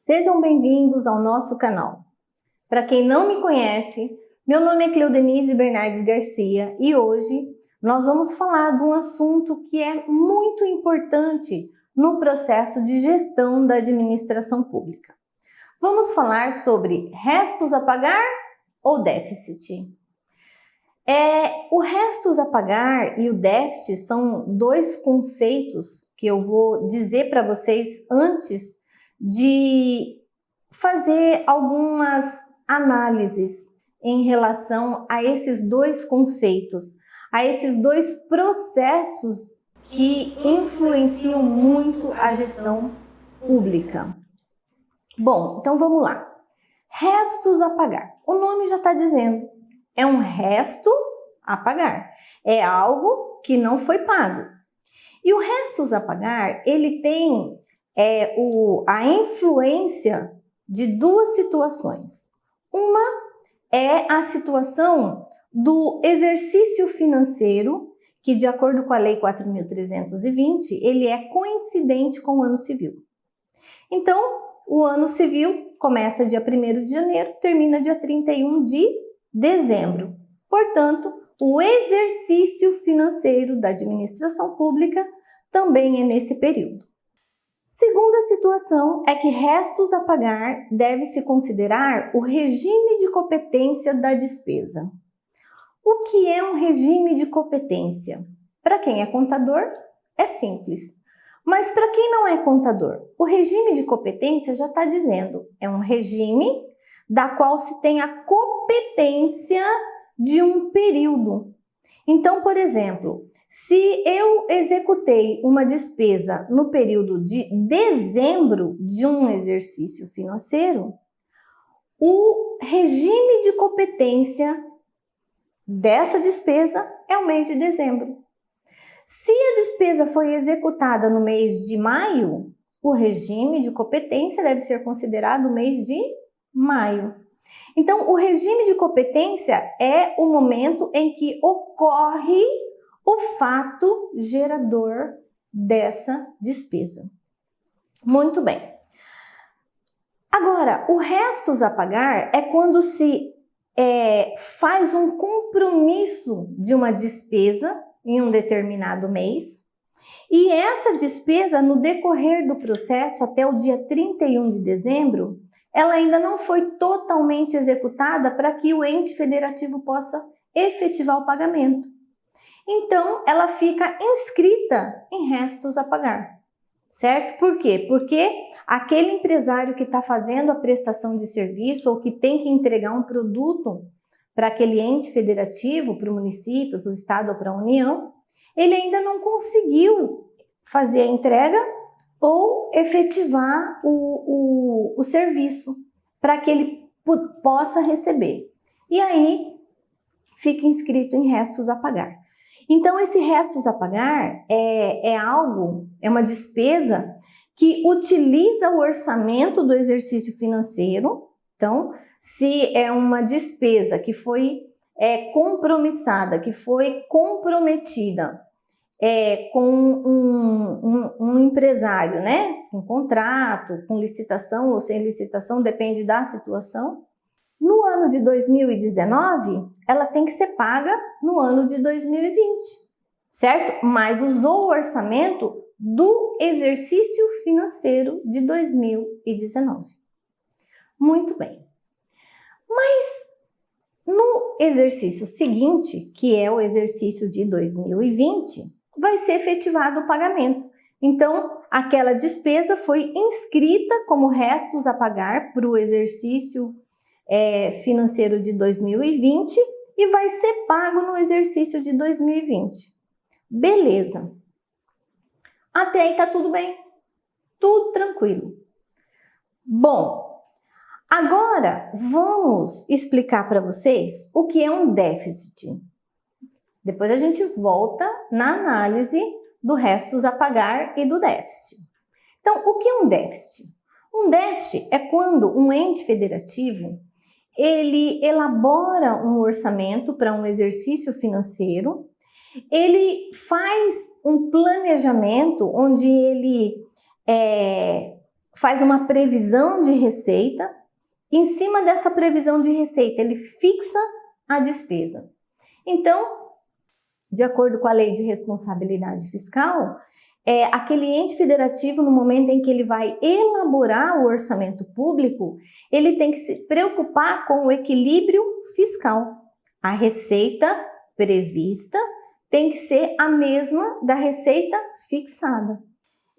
Sejam bem-vindos ao nosso canal. Para quem não me conhece, meu nome é Cleodenise Bernardes Garcia e hoje nós vamos falar de um assunto que é muito importante no processo de gestão da administração pública. Vamos falar sobre restos a pagar ou déficit. O restos a pagar e o déficit são dois conceitos que eu vou dizer para vocês antes de fazer algumas análises em relação a esses dois conceitos, a esses dois processos que influenciam muito a gestão pública. Bom, então vamos lá. Restos a pagar. O nome já está dizendo. É um resto a pagar. É algo que não foi pago. E o restos a pagar, ele tem a influência de duas situações. Uma é a situação do exercício financeiro, que de acordo com a Lei 4.320, ele é coincidente com o ano civil. Então, o ano civil começa dia 1º de janeiro, termina dia 31 de dezembro. Portanto, o exercício financeiro da administração pública também é nesse período. Segunda situação é que restos a pagar deve-se considerar o regime de competência da despesa. O que é um regime de competência? Para quem é contador, é simples. Mas para quem não é contador, o regime de competência já está dizendo, é um regime da qual se tem a competência de um período. Então, por exemplo, se eu executei uma despesa no período de dezembro de um exercício financeiro, o regime de competência dessa despesa é o mês de dezembro. Se a despesa foi executada no mês de maio, o regime de competência deve ser considerado o mês de maio. Então, o regime de competência é o momento em que ocorre o fato gerador dessa despesa. Muito bem. Agora, o restos a pagar é quando se faz um compromisso de uma despesa em um determinado mês e essa despesa, no decorrer do processo até o dia 31 de dezembro, ela ainda não foi totalmente executada para que o ente federativo possa efetivar o pagamento. Então, ela fica inscrita em restos a pagar, certo? Por quê? Porque aquele empresário que está fazendo a prestação de serviço ou que tem que entregar um produto para aquele ente federativo, para o município, para o estado ou para a União, ele ainda não conseguiu fazer a entrega ou efetivar o serviço para que ele possa receber. E aí, fica inscrito em restos a pagar. Então, esse restos a pagar é uma despesa que utiliza o orçamento do exercício financeiro. Então, se é uma despesa que foi compromissada, que foi comprometida com um empresário, né? Com contrato, com licitação ou sem licitação, depende da situação. No ano de 2019, ela tem que ser paga no ano de 2020, certo? Mas usou o orçamento do exercício financeiro de 2019. Muito bem. Mas no exercício seguinte, que é o exercício de 2020, vai ser efetivado o pagamento. Então, aquela despesa foi inscrita como restos a pagar para o exercício financeiro de 2020 e vai ser pago no exercício de 2020. Beleza. Até aí tá tudo bem. Tudo tranquilo. Bom, agora vamos explicar para vocês o que é um déficit. Depois a gente volta na análise do restos a pagar e do déficit. Então, o que é um déficit? Um déficit é quando um ente federativo ele elabora um orçamento para um exercício financeiro, ele faz um planejamento onde ele faz uma previsão de receita. Em cima dessa previsão de receita, ele fixa a despesa. Então, de acordo com a Lei de Responsabilidade Fiscal, aquele ente federativo, no momento em que ele vai elaborar o orçamento público, ele tem que se preocupar com o equilíbrio fiscal. A receita prevista tem que ser a mesma da receita fixada.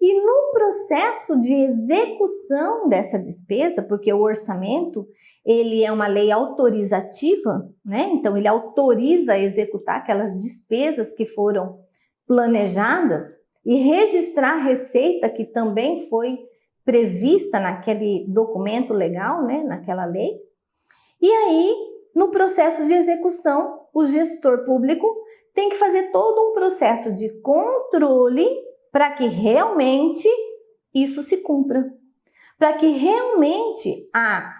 E no processo de execução dessa despesa, porque o orçamento, ele é uma lei autorizativa, né? Então ele autoriza a executar aquelas despesas que foram planejadas e registrar a receita que também foi prevista naquele documento legal, né? Naquela lei. E aí, no processo de execução, o gestor público tem que fazer todo um processo de controle para que realmente isso se cumpra. Para que realmente a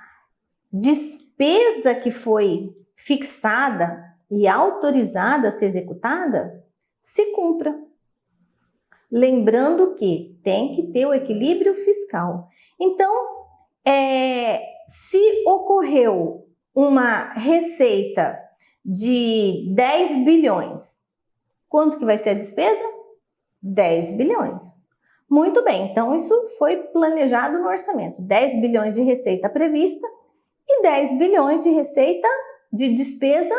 despesa que foi fixada e autorizada a ser executada se cumpra. Lembrando que tem que ter o equilíbrio fiscal. Então, se ocorreu uma receita de 10 bilhões, quanto que vai ser a despesa? 10 bilhões. Muito bem, então isso foi planejado no orçamento. 10 bilhões de receita prevista e 10 bilhões de receita de despesa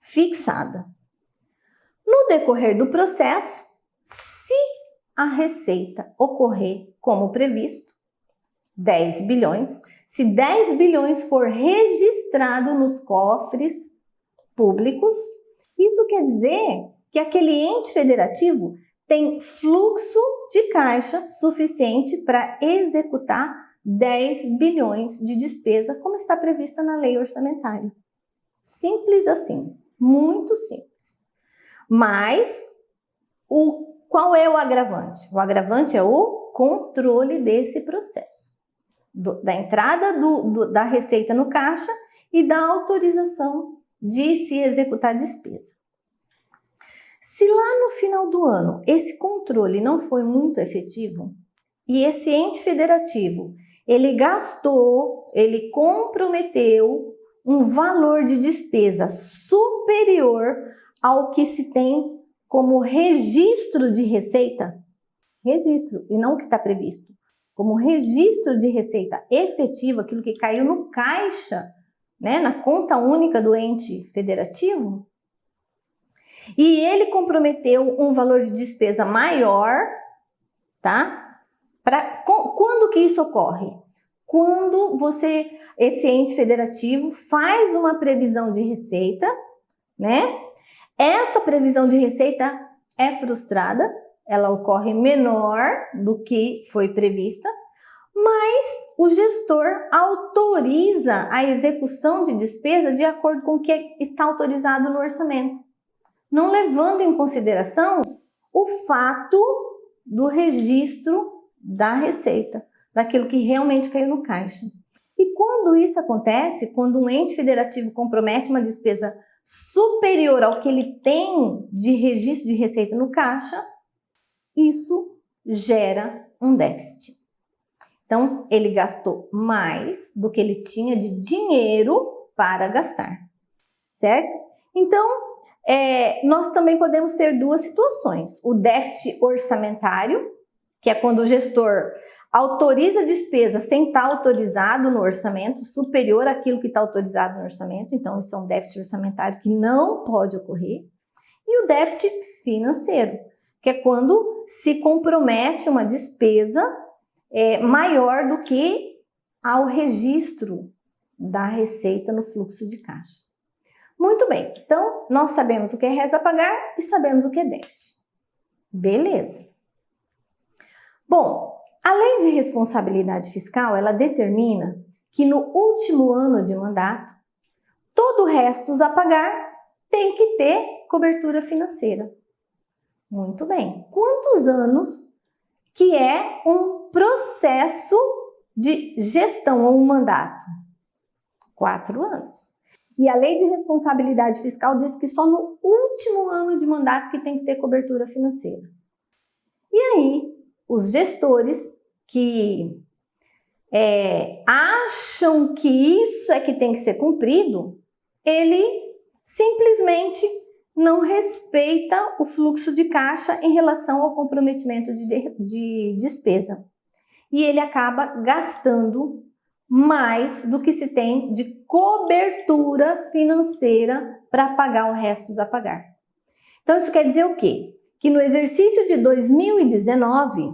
fixada. No decorrer do processo, se a receita ocorrer como previsto, 10 bilhões, se 10 bilhões for registrado nos cofres públicos, isso quer dizer que aquele ente federativo tem fluxo de caixa suficiente para executar 10 bilhões de despesa, como está prevista na lei orçamentária. Simples assim, muito simples. Mas, qual é o agravante? O agravante é o controle desse processo. Da entrada da receita no caixa e da autorização de se executar a despesa. Se lá no final do ano esse controle não foi muito efetivo e esse ente federativo, ele comprometeu um valor de despesa superior ao que se tem como registro de receita, registro e não o que está previsto, como registro de receita efetiva, aquilo que caiu no caixa, né, na conta única do ente federativo, e ele comprometeu um valor de despesa maior, tá? Quando que isso ocorre? Quando esse ente federativo faz uma previsão de receita, né? Essa previsão de receita é frustrada, ela ocorre menor do que foi prevista, mas o gestor autoriza a execução de despesa de acordo com o que está autorizado no orçamento, não levando em consideração o fato do registro da receita, daquilo que realmente caiu no caixa. E quando isso acontece, quando um ente federativo compromete uma despesa superior ao que ele tem de registro de receita no caixa, isso gera um déficit. Então, ele gastou mais do que ele tinha de dinheiro para gastar, certo? Então, nós também podemos ter duas situações. O déficit orçamentário, que é quando o gestor autoriza a despesa sem estar autorizado no orçamento, superior àquilo que está autorizado no orçamento. Então, isso é um déficit orçamentário que não pode ocorrer. E o déficit financeiro, que é quando se compromete uma despesa maior do que ao registro da receita no fluxo de caixa. Muito bem, então nós sabemos o que é reza a pagar e sabemos o que é déficit. Beleza. Bom, a Lei de Responsabilidade Fiscal, ela determina que no último ano de mandato, todo o resto a pagar tem que ter cobertura financeira. Muito bem. Quantos anos que é um processo de gestão ou um mandato? 4 anos. E a Lei de Responsabilidade Fiscal diz que só no último ano de mandato que tem que ter cobertura financeira. E aí, os gestores que acham que isso é que tem que ser cumprido, ele simplesmente não respeita o fluxo de caixa em relação ao comprometimento de despesa. E ele acaba gastando mais do que se tem de cobertura financeira para pagar os restos a pagar. Então, isso quer dizer o quê? Que no exercício de 2019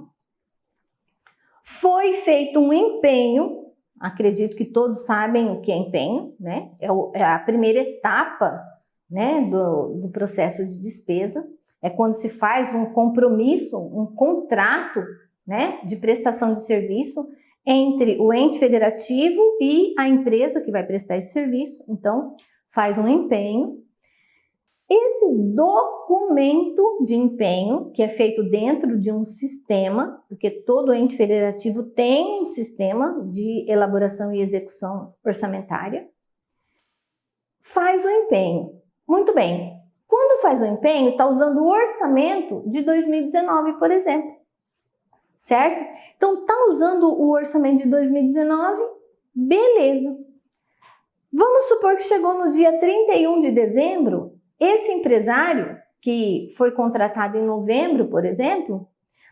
foi feito um empenho, acredito que todos sabem o que é empenho, né? É a primeira etapa, né, do processo de despesa, é quando se faz um compromisso, um contrato, né, de prestação de serviço entre o ente federativo e a empresa que vai prestar esse serviço. Então, faz um empenho. Esse documento de empenho, que é feito dentro de um sistema, porque todo ente federativo tem um sistema de elaboração e execução orçamentária, faz o empenho. Muito bem. Quando faz o empenho, está usando o orçamento de 2019, por exemplo. Certo? Então, está usando o orçamento de 2019, beleza. Vamos supor que chegou no dia 31 de dezembro, esse empresário, que foi contratado em novembro, por exemplo,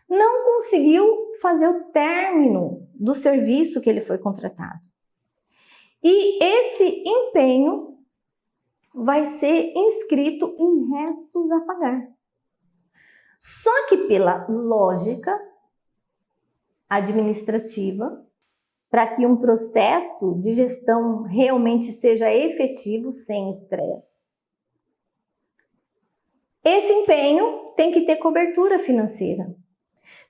não conseguiu fazer o término do serviço que ele foi contratado. E esse empenho vai ser inscrito em restos a pagar. Só que pela lógica administrativa, para que um processo de gestão realmente seja efetivo, sem estresse, esse empenho tem que ter cobertura financeira.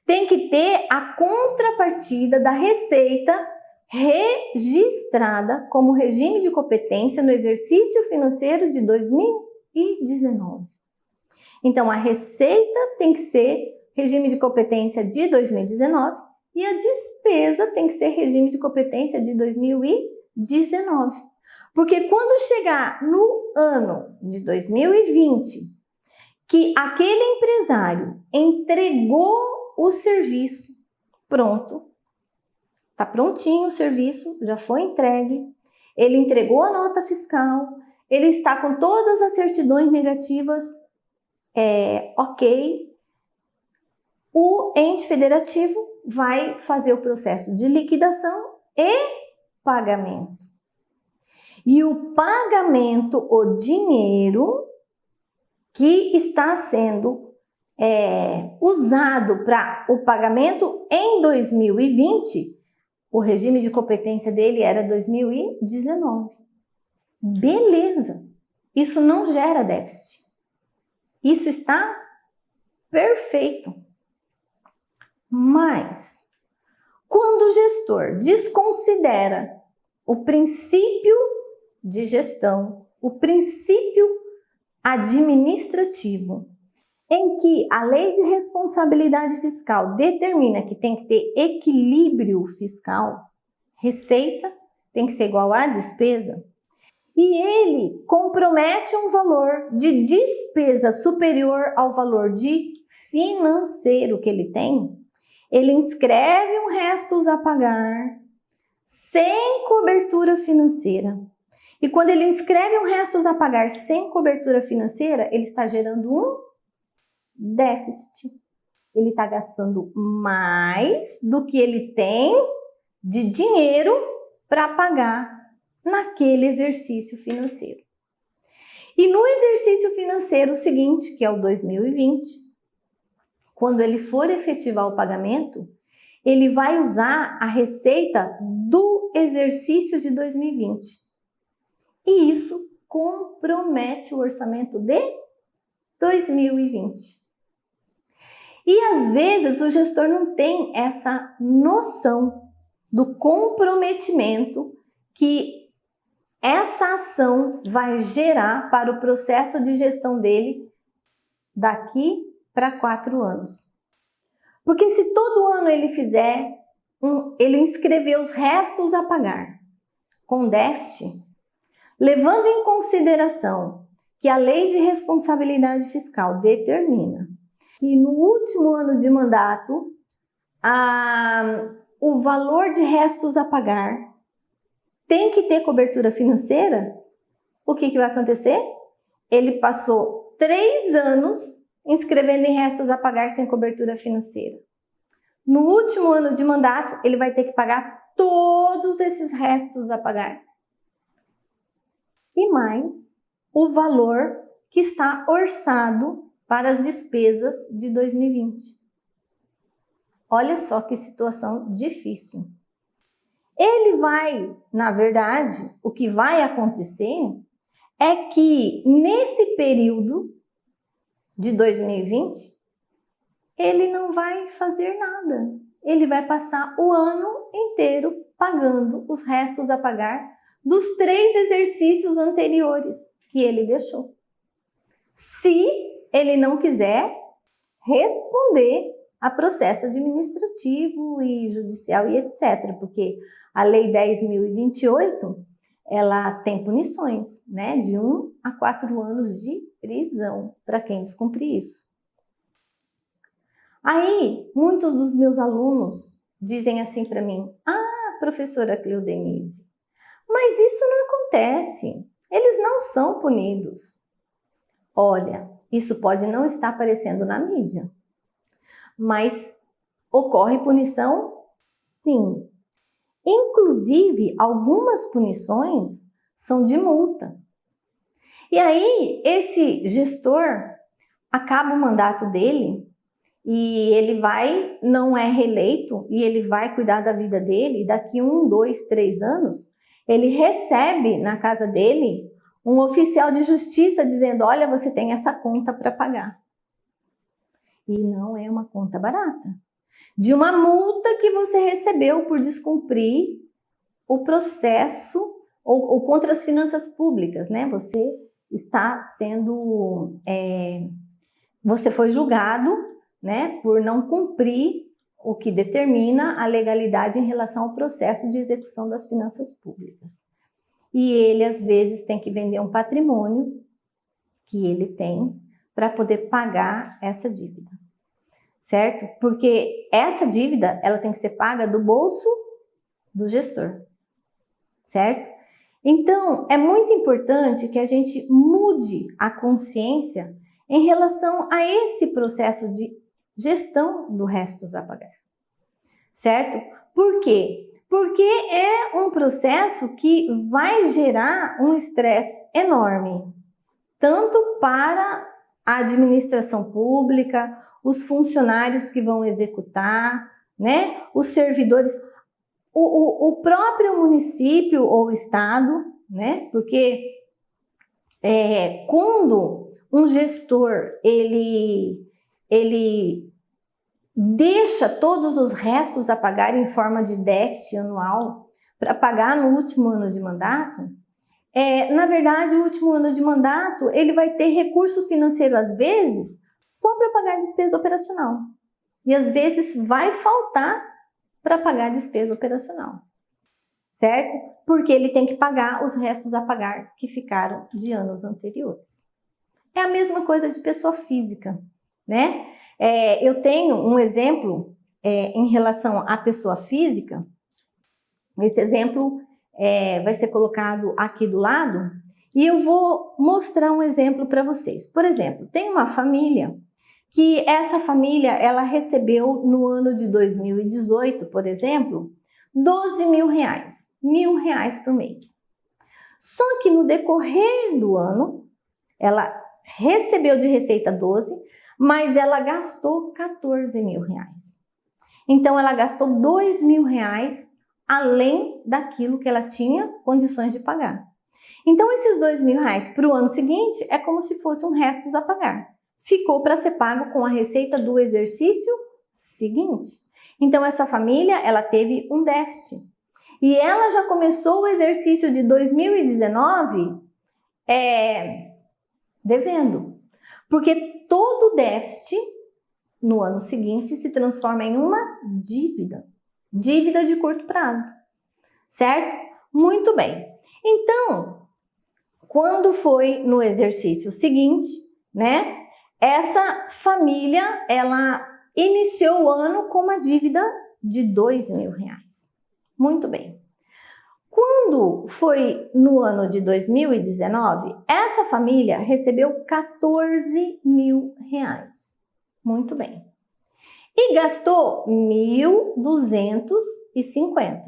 Tem que ter a contrapartida da receita registrada como regime de competência no exercício financeiro de 2019. Então, a receita tem que ser regime de competência de 2019 e a despesa tem que ser regime de competência de 2019. Porque quando chegar no ano de 2020, que aquele empresário entregou o serviço pronto, está prontinho o serviço, já foi entregue, ele entregou a nota fiscal, ele está com todas as certidões negativas ok, o ente federativo vai fazer o processo de liquidação e pagamento. E o pagamento, o dinheiro que está sendo usado para o pagamento em 2020, o regime de competência dele era 2019. Beleza, isso não gera déficit. Isso está perfeito. Mas, quando o gestor desconsidera o princípio de gestão, o princípio administrativo, em que a lei de responsabilidade fiscal determina que tem que ter equilíbrio fiscal, receita tem que ser igual à despesa, e ele compromete um valor de despesa superior ao valor de financeiro que ele tem, ele inscreve um restos a pagar sem cobertura financeira. E quando ele inscreve um restos a pagar sem cobertura financeira, ele está gerando um déficit. Ele está gastando mais do que ele tem de dinheiro para pagar naquele exercício financeiro. E no exercício financeiro seguinte, que é o 2020, quando ele for efetivar o pagamento, ele vai usar a receita do exercício de 2020. E isso compromete o orçamento de 2020. E às vezes o gestor não tem essa noção do comprometimento que essa ação vai gerar para o processo de gestão dele daqui para 4 anos. Porque se todo ano ele fizer, ele inscrever os restos a pagar com déficit, levando em consideração que a lei de responsabilidade fiscal determina que no último ano de mandato o valor de restos a pagar tem que ter cobertura financeira, o que vai acontecer? Ele passou 3 anos inscrevendo em restos a pagar sem cobertura financeira. No último ano de mandato, ele vai ter que pagar todos esses restos a pagar. E mais o valor que está orçado para as despesas de 2020. Olha só que situação difícil. Ele vai, na verdade, o que vai acontecer é que nesse período de 2020, ele não vai fazer nada. Ele vai passar o ano inteiro pagando os restos a pagar dos 3 exercícios anteriores que ele deixou. Se ele não quiser responder a processo administrativo e judicial e etc. Porque a Lei 10.028, ela tem punições, né? De 1 a 4 anos de prisão para quem descumprir isso. Aí, muitos dos meus alunos dizem assim para mim: ah, professora Cleodenise, mas isso não acontece, eles não são punidos. Olha, isso pode não estar aparecendo na mídia, mas ocorre punição sim. Inclusive, algumas punições são de multa. E aí, esse gestor acaba o mandato dele e ele não é reeleito e ele vai cuidar da vida dele. E daqui 1, 2, 3 anos, ele recebe na casa dele um oficial de justiça dizendo: olha, você tem essa conta para pagar. E não é uma conta barata. De uma multa que você recebeu por descumprir o processo ou contra as finanças públicas, né? Você está sendo, você foi julgado, né, por não cumprir o que determina a legalidade em relação ao processo de execução das finanças públicas. E ele, às vezes, tem que vender um patrimônio que ele tem para poder pagar essa dívida. Certo? Porque essa dívida, ela tem que ser paga do bolso do gestor, certo? Então, é muito importante que a gente mude a consciência em relação a esse processo de gestão do restos a pagar, certo? Por quê? Porque é um processo que vai gerar um estresse enorme, tanto para a administração pública, os funcionários que vão executar, né? Os servidores, o próprio município ou estado, né? Porque quando um gestor ele deixa todos os restos a pagar em forma de déficit anual para pagar no último ano de mandato, na verdade, o último ano de mandato ele vai ter recurso financeiro às vezes só para pagar a despesa operacional. E às vezes vai faltar para pagar a despesa operacional. Certo? Porque ele tem que pagar os restos a pagar que ficaram de anos anteriores. É a mesma coisa de pessoa física, né? Eu tenho um exemplo em relação à pessoa física. Esse exemplo vai ser colocado aqui do lado. E eu vou mostrar um exemplo para vocês. Por exemplo, tem uma família que essa família ela recebeu no ano de 2018, por exemplo, 12 mil reais, R$1.000 por mês. Só que no decorrer do ano, ela recebeu de receita 12, mas ela gastou 14 mil reais. Então, ela gastou 2 mil reais além daquilo que ela tinha condições de pagar. Então, esses 2 mil reais para o ano seguinte é como se fosse um restos a pagar. Ficou para ser pago com a receita do exercício seguinte. Então, essa família, ela teve um déficit. E ela já começou o exercício de 2019 devendo. Porque todo déficit no ano seguinte se transforma em uma dívida. Dívida de curto prazo. Certo? Muito bem. Então, quando foi no exercício seguinte, né? Essa família, ela iniciou o ano com uma dívida de R$2.000. Muito bem. Quando foi no ano de 2019, essa família recebeu R$14.000. Muito bem. E gastou 1.250.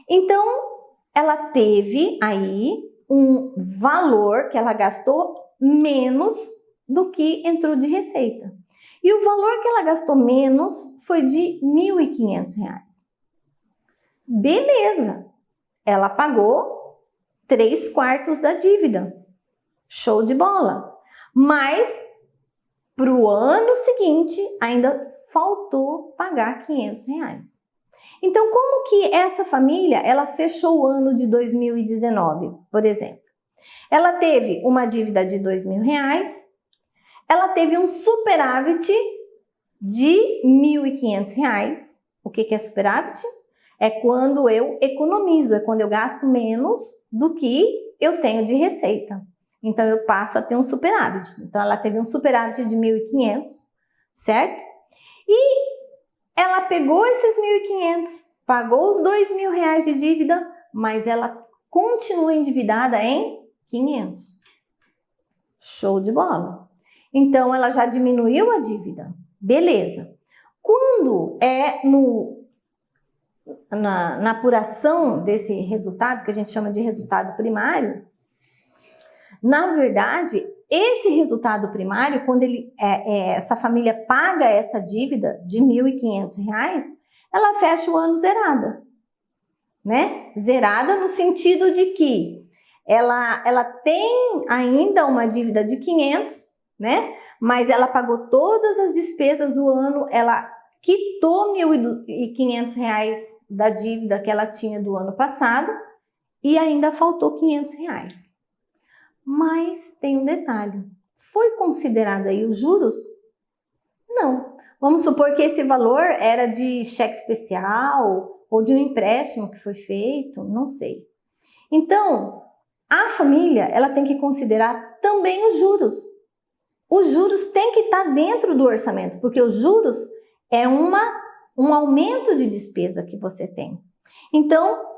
Então, ela teve aí um valor que ela gastou menos do que entrou de receita. E o valor que ela gastou menos foi de R$1.500. Beleza, ela pagou 3/4 da dívida. Show de bola. Mas para o ano seguinte ainda faltou pagar R$500. Então, como que essa família ela fechou o ano de 2019, por exemplo? Ela teve uma dívida de R$2.000, ela teve um superávit de R$1.500. O que é superávit? É quando eu economizo, é quando eu gasto menos do que eu tenho de receita. Então, eu passo a ter um superávit. Então, ela teve um superávit de 1.500, certo? E ela pegou esses 1.500, pagou os R$2.000 de dívida, mas ela continua endividada em 500. Show de bola. Então, ela já diminuiu a dívida. Beleza. Quando é na apuração desse resultado, que a gente chama de resultado primário, na verdade, esse resultado primário, quando essa família paga essa dívida de R$1.500, ela fecha o ano zerada, né? Zerada no sentido de que ela tem ainda uma dívida de 500, né? Mas ela pagou todas as despesas do ano, ela quitou R$1.500 da dívida que ela tinha do ano passado e ainda faltou R$500. Mas tem um detalhe, foi considerado aí os juros? Não. Vamos supor que esse valor era de cheque especial ou de um empréstimo que foi feito, não sei. Então, a família ela tem que considerar também os juros. Os juros têm que estar dentro do orçamento, porque os juros é um aumento de despesa que você tem. Então,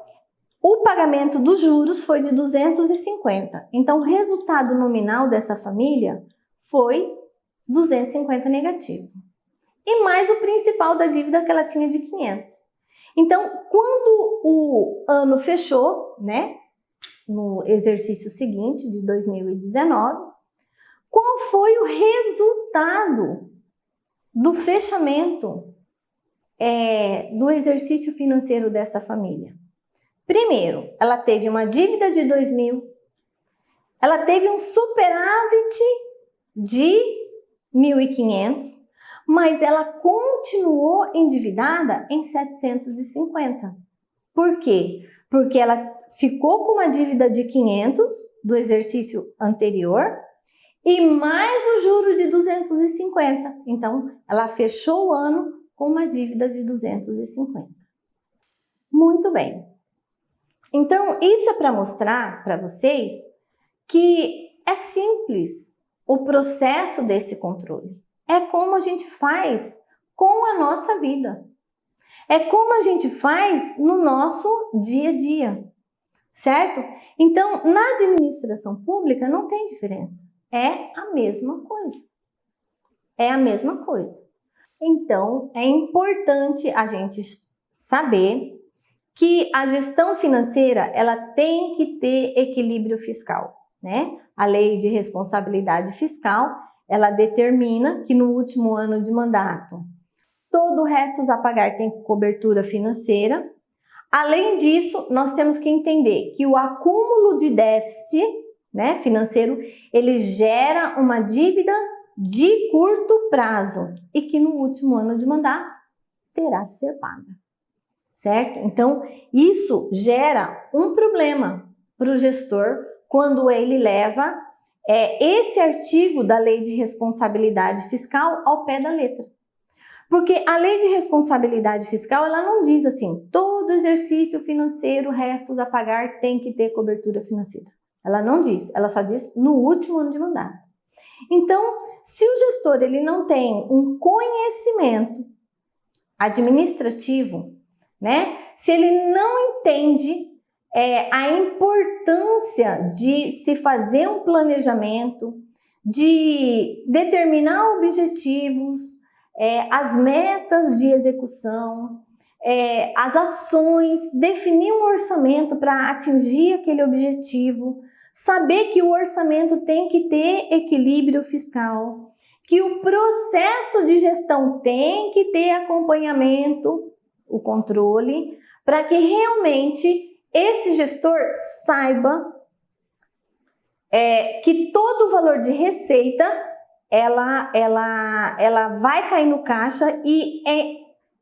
o pagamento dos juros foi de 250. Então, o resultado nominal dessa família foi 250 negativo. E mais o principal da dívida que ela tinha de 500. Então, quando o ano fechou, né, no exercício seguinte, de 2019, qual foi o resultado do fechamento do exercício financeiro dessa família? Primeiro, ela teve uma dívida de 2.000, ela teve um superávit de 1.500, mas ela continuou endividada em 750. Por quê? Porque ela ficou com uma dívida de 500 do exercício anterior e mais o juro de 250. Então, ela fechou o ano com uma dívida de 250. Muito bem. Então, isso é para mostrar para vocês que é simples o processo desse controle. É como a gente faz com a nossa vida. É como a gente faz no nosso dia a dia, certo? Então, na administração pública não tem diferença. É a mesma coisa. É a mesma coisa. Então, é importante a gente saber que a gestão financeira ela tem que ter equilíbrio fiscal, né? A lei de responsabilidade fiscal, ela determina que no último ano de mandato, todo o restos a pagar tem cobertura financeira. Além disso, nós temos que entender que o acúmulo de déficit, né, financeiro, ele gera uma dívida de curto prazo e que no último ano de mandato terá que ser paga. Certo? Então, isso gera um problema para o gestor quando ele leva esse artigo da Lei de Responsabilidade Fiscal ao pé da letra. Porque a Lei de Responsabilidade Fiscal, ela não diz assim, todo exercício financeiro, restos a pagar, tem que ter cobertura financeira. Ela não diz, ela só diz no último ano de mandato. Então, se o gestor ele não tem um conhecimento administrativo, né? Se ele não entende a importância de se fazer um planejamento, de determinar objetivos, as metas de execução, as ações, definir um orçamento para atingir aquele objetivo, saber que o orçamento tem que ter equilíbrio fiscal, que o processo de gestão tem que ter acompanhamento, o controle, para que realmente esse gestor saiba que todo o valor de receita ela vai cair no caixa e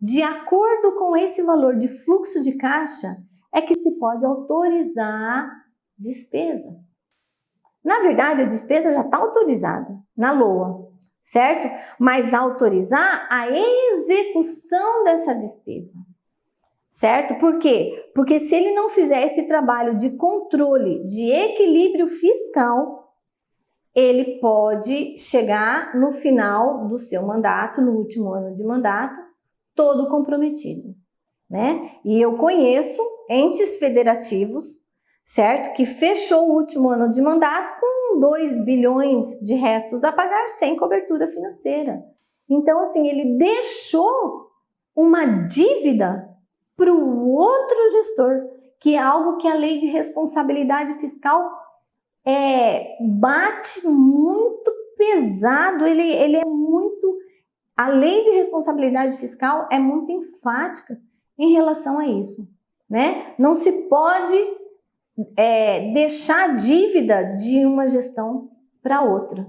de acordo com esse valor de fluxo de caixa é que se pode autorizar despesa. Na verdade, a despesa já está autorizada na LOA, certo? Mas autorizar a execução dessa despesa, certo? Por quê? Porque se ele não fizer esse trabalho de controle, de equilíbrio fiscal, ele pode chegar no final do seu mandato, no último ano de mandato, todo comprometido, né? E eu conheço entes federativos, certo? Que fechou o último ano de mandato com 2 bilhões de restos a pagar sem cobertura financeira. Então, assim, ele deixou uma dívida para o outro gestor, que é algo que a lei de responsabilidade fiscal bate muito pesado, ele é muito... A lei de responsabilidade fiscal é muito enfática em relação a isso, né? Não se pode deixar dívida de uma gestão para outra,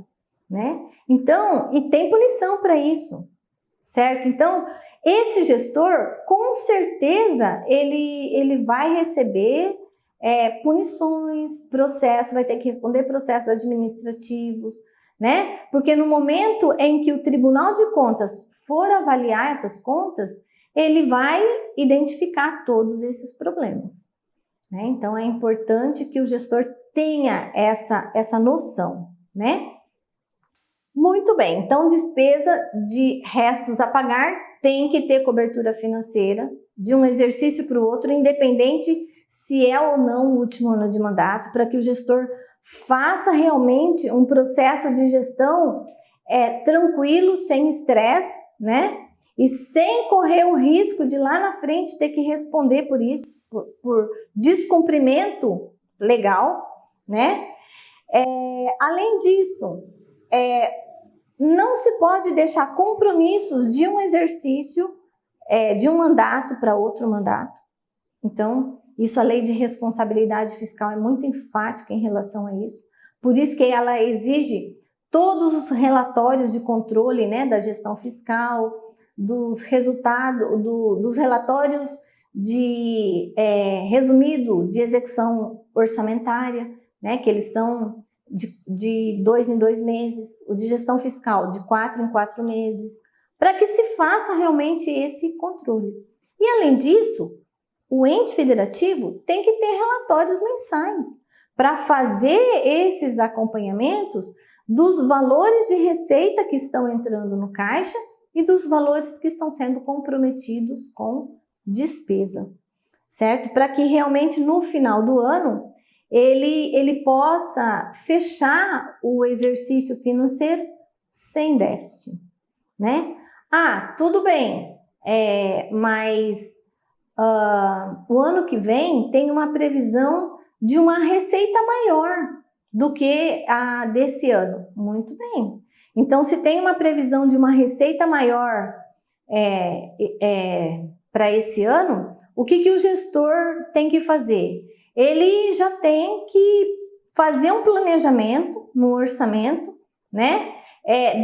né? Então, e tem punição para isso, certo? Então, esse gestor, com certeza, ele vai receber punições, processos, vai ter que responder processos administrativos, né? Porque no momento em que o Tribunal de Contas for avaliar essas contas, ele vai identificar todos esses problemas, né? Então, é importante que o gestor tenha essa noção, né? Muito bem, então despesa de restos a pagar tem que ter cobertura financeira de um exercício para o outro, independente se é ou não o último ano de mandato, para que o gestor faça realmente um processo de gestão tranquilo, sem estresse, né? E sem correr o risco de lá na frente ter que responder por isso, por descumprimento legal, né? Além disso, não se pode deixar compromissos de um exercício, de um mandato para outro mandato. Então, isso a lei de responsabilidade fiscal é muito enfática em relação a isso. Por isso que ela exige todos os relatórios de controle, né, da gestão fiscal, dos resultados, dos relatórios de resumido de execução orçamentária, né, que eles são de 2 em 2 meses, o de gestão fiscal de 4 em 4 meses, para que se faça realmente esse controle. E além disso, o ente federativo tem que ter relatórios mensais para fazer esses acompanhamentos dos valores de receita que estão entrando no caixa e dos valores que estão sendo comprometidos com despesa, certo? Para que realmente no final do ano ele possa fechar o exercício financeiro sem déficit, né? Ah, tudo bem, mas o ano que vem tem uma previsão de uma receita maior do que a desse ano. Muito bem. Então, se tem uma previsão de uma receita maior para esse ano, o que o gestor tem que fazer? Ele já tem que fazer um planejamento no orçamento, né?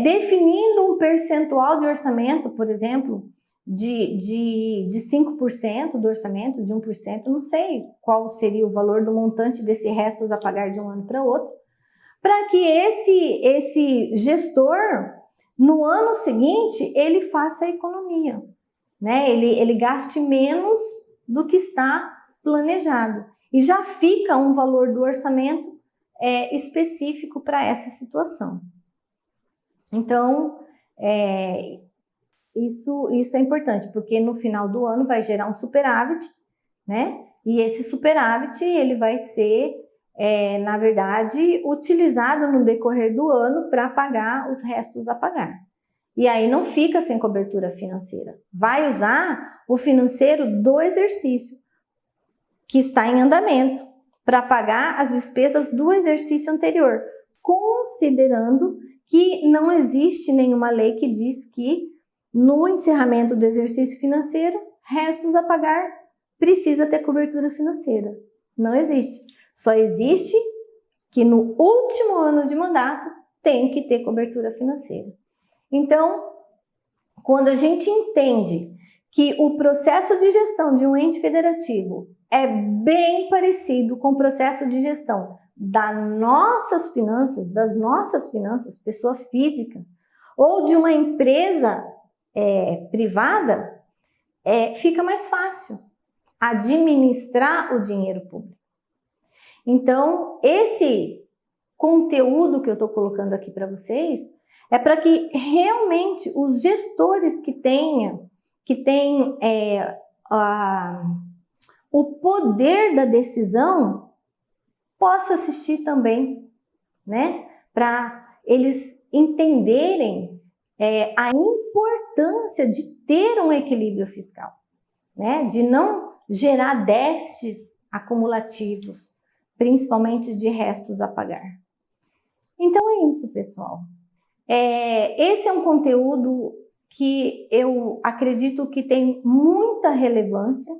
Definindo um percentual de orçamento, por exemplo, de 5% do orçamento, de 1%, não sei qual seria o valor do montante desse restos a pagar de um ano para outro, para que esse gestor, no ano seguinte, ele faça a economia, né? Ele gaste menos do que está planejado. E já fica um valor do orçamento específico para essa situação. Então, isso é importante, porque no final do ano vai gerar um superávit, né? E esse superávit, ele vai ser, na verdade, utilizado no decorrer do ano para pagar os restos a pagar. E aí não fica sem cobertura financeira. Vai usar o financeiro do exercício, que está em andamento, para pagar as despesas do exercício anterior, considerando que não existe nenhuma lei que diz que no encerramento do exercício financeiro, restos a pagar precisa ter cobertura financeira. Não existe. Só existe que no último ano de mandato tem que ter cobertura financeira. Então, quando a gente entende que o processo de gestão de um ente federativo é bem parecido com o processo de gestão das nossas finanças, pessoa física, ou de uma empresa privada, fica mais fácil administrar o dinheiro público. Então, esse conteúdo que eu estou colocando aqui para vocês é para que realmente os gestores que têm o poder da decisão possam assistir também, né? Para eles entenderem a importância de ter um equilíbrio fiscal, né? De não gerar déficits acumulativos, principalmente de restos a pagar. Então é isso, pessoal. Esse é um conteúdo que eu acredito que tem muita relevância.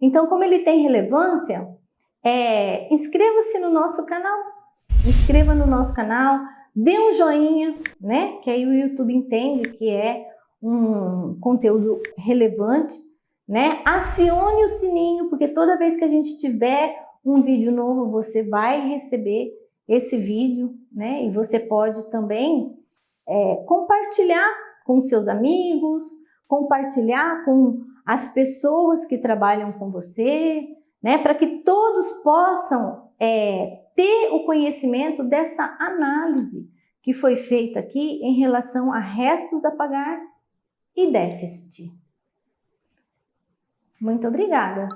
Então, como ele tem relevância, inscreva-se no nosso canal. Inscreva no nosso canal, dê um joinha, né? Que aí o YouTube entende que é um conteúdo relevante, né? Acione o sininho, porque toda vez que a gente tiver um vídeo novo, você vai receber esse vídeo, né? E você pode também compartilhar com seus amigos, compartilhar com as pessoas que trabalham com você, né? Para que todos possam ter o conhecimento dessa análise que foi feita aqui em relação a restos a pagar e déficit. Muito obrigada!